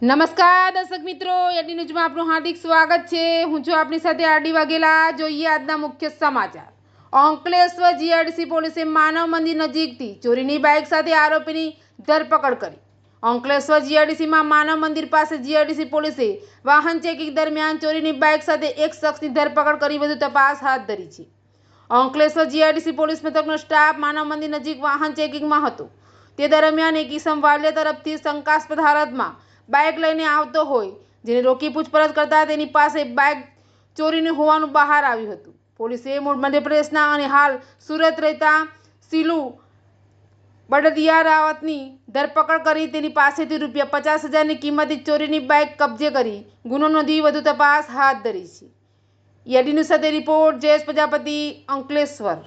નમસ્કાર દર્શક મિત્રો, એડી ન્યૂઝમાં આપનું હાર્દિક સ્વાગત છે। હું છું આપની સાથે આરડી વાઘેલા। જોઈએ આજના મુખ્ય સમાચાર। અંકલેશ્વર જીઆઈડીસી પોલીસે માનવ મંદિર નજીકથી ચોરીની બાઇક સાથે આરોપીની ધરપકડ કરી। અંકલેશ્વર જીઆઈડીસીમાં માનવ મંદિર પાસે જીઆઈડીસી પોલીસે વાહન ચેકિંગ દરમિયાન ચોરીની બાઇક સાથે એક શખ્સની ધરપકડ કરી વધુ તપાસ હાથ ધરી છે। અંકલેશ્વર જીઆઈડીસી પોલીસ મથકનો સ્ટાફ માનવ મંદિર નજીક વાહન ચેકિંગમાં હતો। તે દરમિયાન એક ઈસમ વાલિયા તરફથી શંકાસ્પદ હાલતમાં બાઇક લઈને આવતો હોય, જેને રોકી પૂછપરછ કરતા તેની પાસે બાઇક ચોરીની હોવાનું બહાર આવ્યું હતું। પોલીસે મૂળ મધ્યપ્રદેશના અને હાલ સુરત રહેતા શીલુ બળદિયા રાવતની ધરપકડ કરી તેની પાસેથી ₹50,000ની કિંમતની ચોરીની બાઇક કબજે કરી ગુનો નોંધી વધુ તપાસ હાથ ધરી છે। એડી ન્યૂઝ સાથે રિપોર્ટ જયેશ પ્રજાપતિ, અંકલેશ્વર।